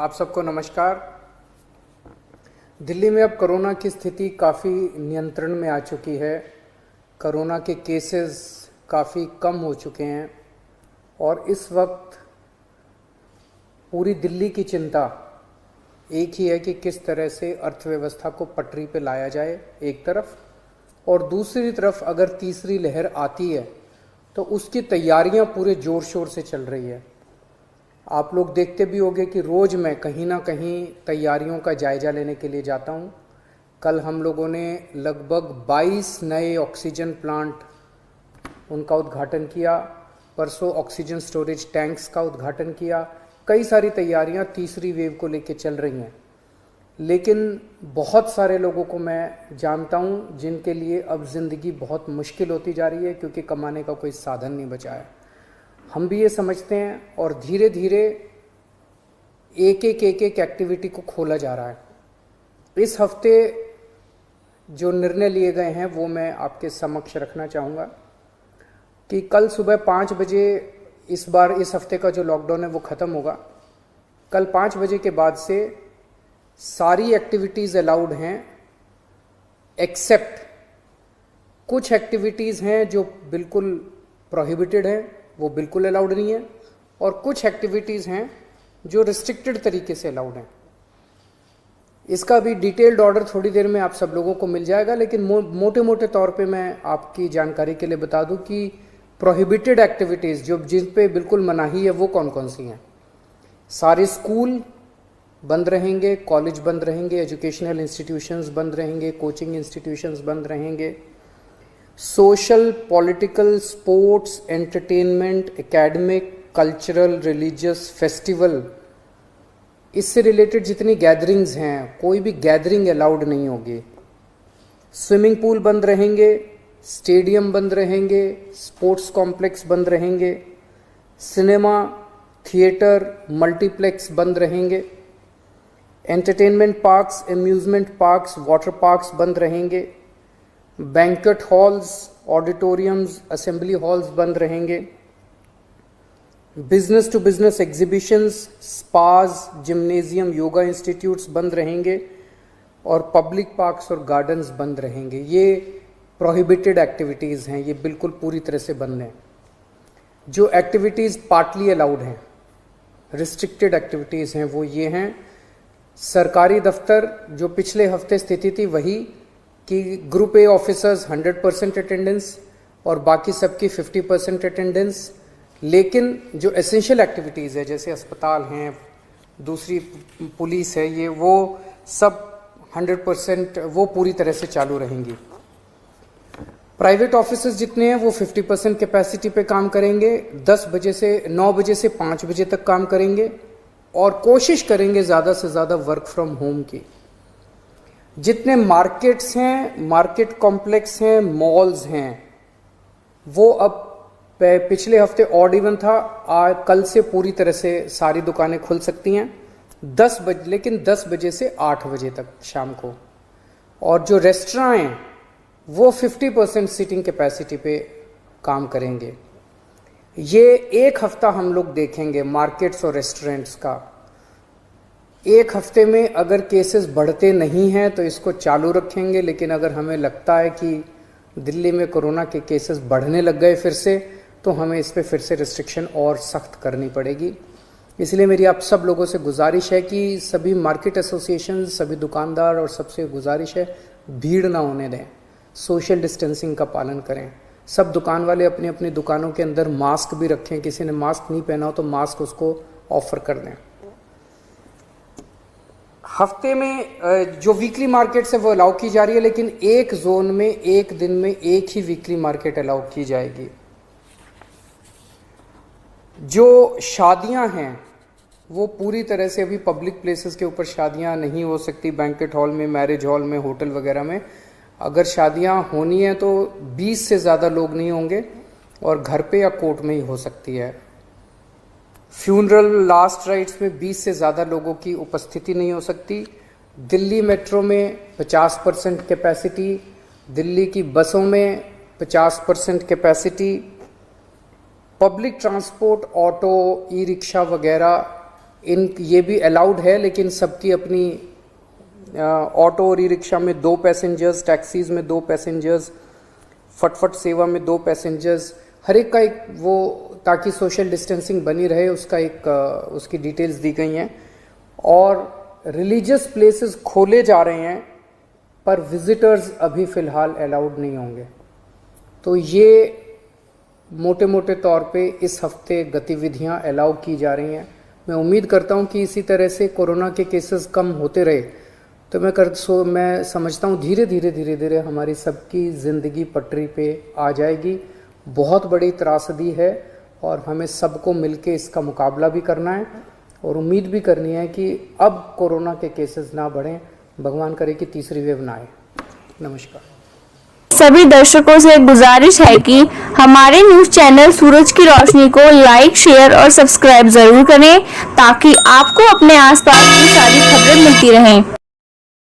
आप सबको नमस्कार। दिल्ली में अब कोरोना की स्थिति काफ़ी नियंत्रण में आ चुकी है। कोरोना के केसेस काफ़ी कम हो चुके हैं और इस वक्त पूरी दिल्ली की चिंता एक ही है कि किस तरह से अर्थव्यवस्था को पटरी पे लाया जाए एक तरफ, और दूसरी तरफ अगर तीसरी लहर आती है तो उसकी तैयारियां पूरे ज़ोर शोर से चल रही है। आप लोग देखते भी होंगे कि रोज़ मैं कहीं ना कहीं तैयारियों का जायज़ा लेने के लिए जाता हूं। कल हम लोगों ने लगभग 22 नए ऑक्सीजन प्लांट उनका उद्घाटन किया, परसों ऑक्सीजन स्टोरेज टैंक्स का उद्घाटन किया। कई सारी तैयारियां तीसरी वेव को लेकर चल रही हैं, लेकिन बहुत सारे लोगों को मैं जानता हूं जिनके लिए अब ज़िंदगी बहुत मुश्किल होती जा रही है क्योंकि कमाने का कोई साधन नहीं बचा है। हम भी ये समझते हैं और धीरे धीरे एक एक एक्टिविटी को खोला जा रहा है। इस हफ्ते जो निर्णय लिए गए हैं वो मैं आपके समक्ष रखना चाहूँगा कि कल सुबह 5 बजे इस बार इस हफ्ते का जो लॉकडाउन है वो ख़त्म होगा। कल 5 बजे के बाद से सारी एक्टिविटीज़ अलाउड हैं, एक्सेप्ट कुछ एक्टिविटीज़ हैं जो बिल्कुल प्रोहिबिटेड हैं, वो बिल्कुल अलाउड नहीं है, और कुछ एक्टिविटीज़ हैं जो रिस्ट्रिक्टेड तरीके से अलाउड हैं। इसका भी डिटेल्ड ऑर्डर थोड़ी देर में आप सब लोगों को मिल जाएगा, लेकिन मोटे मोटे तौर पे मैं आपकी जानकारी के लिए बता दूं कि प्रोहिबिटेड एक्टिविटीज़ जो जिन पे बिल्कुल मनाही है वो कौन कौन सी हैं। सारे स्कूल बंद रहेंगे, कॉलेज बंद रहेंगे, एजुकेशनल इंस्टीट्यूशंस बंद रहेंगे, कोचिंग इंस्टीट्यूशंस बंद रहेंगे, social, political, sports, entertainment, academic, cultural, religious, festival, इससे रिलेटेड जितनी गैदरिंग्स हैं कोई भी गैदरिंग अलाउड नहीं होगी। स्विमिंग पूल बंद रहेंगे, स्टेडियम बंद रहेंगे, स्पोर्ट्स कॉम्प्लेक्स बंद रहेंगे, सिनेमा, थिएटर, मल्टीप्लेक्स बंद रहेंगे, entertainment parks, amusement parks, water parks बंद रहेंगे, banquet halls, auditoriums, assembly halls बंद रहेंगे, business to business exhibitions, spas, gymnasium, yoga institutes बंद रहेंगे, और पब्लिक पार्क्स और गार्डन्स बंद रहेंगे। ये प्रोहिबिटेड एक्टिविटीज़ हैं, ये बिल्कुल पूरी तरह से बंद हैं। जो एक्टिविटीज़ पार्टली अलाउड हैं, रिस्ट्रिक्टेड एक्टिविटीज़ हैं, वो ये हैं। सरकारी दफ्तर, जो पिछले हफ्ते स्थिति थी वही कि ग्रुप ए ऑफिसर्स 100% अटेंडेंस और बाकी सबकी 50% अटेंडेंस, लेकिन जो एसेंशियल एक्टिविटीज़ है जैसे अस्पताल हैं, दूसरी पुलिस है, ये वो सब 100% वो पूरी तरह से चालू रहेंगी। प्राइवेट ऑफिसेज जितने हैं वो 50% कैपेसिटी पे काम करेंगे, 10 बजे से 9 बजे से 5 बजे तक काम करेंगे और कोशिश करेंगे ज़्यादा से ज़्यादा वर्क फ्रॉम होम की। जितने मार्केट्स हैं, मार्केट कॉम्प्लेक्स हैं, मॉल्स हैं, वो अब पिछले हफ्ते ऑड इवन था, कल से पूरी तरह से सारी दुकानें खुल सकती हैं 10 बजे, लेकिन 10 बजे से 8 बजे तक शाम को। और जो रेस्टोरेंट हैं वो 50% सीटिंग कैपेसिटी पे काम करेंगे। ये एक हफ्ता हम लोग देखेंगे मार्केट्स और रेस्टोरेंट्स का। एक हफ्ते में अगर केसेस बढ़ते नहीं हैं तो इसको चालू रखेंगे, लेकिन अगर हमें लगता है कि दिल्ली में कोरोना के केसेस बढ़ने लग गए फिर से, तो हमें इस पे फिर से रिस्ट्रिक्शन और सख्त करनी पड़ेगी। इसलिए मेरी आप सब लोगों से गुजारिश है कि सभी मार्केट एसोसिएशन, सभी दुकानदार और सबसे गुजारिश है भीड़ ना होने दें, सोशल डिस्टेंसिंग का पालन करें। सब दुकान वाले अपनी अपनी दुकानों के अंदर मास्क भी रखें, किसी ने मास्क नहीं पहना हो तो मास्क उसको ऑफर कर दें। हफ्ते में जो वीकली मार्केट्स है वो अलाउ की जा रही है, लेकिन एक जोन में एक दिन में एक ही वीकली मार्केट अलाउ की जाएगी। जो शादियां हैं वो पूरी तरह से अभी पब्लिक प्लेसेस के ऊपर शादियां नहीं हो सकती, बैंक्वेट हॉल में, मैरिज हॉल में, होटल वगैरह में। अगर शादियां होनी है तो 20 से ज़्यादा लोग नहीं होंगे और घर पे या कोर्ट में ही हो सकती है। फ्यूनरल, लास्ट राइट्स में 20 से ज़्यादा लोगों की उपस्थिति नहीं हो सकती। दिल्ली मेट्रो में 50% कैपेसिटी, दिल्ली की बसों में 50% capacity, public transport, auto, e rickshaw वगैरह ये भी अलाउड है, लेकिन सबकी अपनी ऑटो और ई रिक्शा में 2 पैसेंजर्स, टैक्सीज में 2 पैसेंजर्स, फटफट सेवा में 2 पैसेंजर्स, हर एक का एक वो, ताकि सोशल डिस्टेंसिंग बनी रहे, उसका एक उसकी डिटेल्स दी गई हैं। और रिलीजियस प्लेसेस खोले जा रहे हैं, पर विजिटर्स अभी फ़िलहाल अलाउड नहीं होंगे। तो ये मोटे मोटे तौर पे इस हफ्ते गतिविधियां अलाउ की जा रही हैं। मैं उम्मीद करता हूं कि इसी तरह से कोरोना के केसेस कम होते रहे तो मैं समझता हूं धीरे धीरे हमारी सबकी ज़िंदगी पटरी पे आ जाएगी। बहुत बड़ी त्रासदी है और हमें सबको मिलके इसका मुकाबला भी करना है और उम्मीद भी करनी है कि अब कोरोना के केसेस ना बढ़ें, भगवान करे कि तीसरी वेव ना आए। नमस्कार। सभी दर्शकों से गुजारिश है कि हमारे न्यूज़ चैनल सूरज की रोशनी को लाइक, शेयर और सब्सक्राइब जरूर करें ताकि आपको अपने आसपास की सारी खबरें मिलती रहें।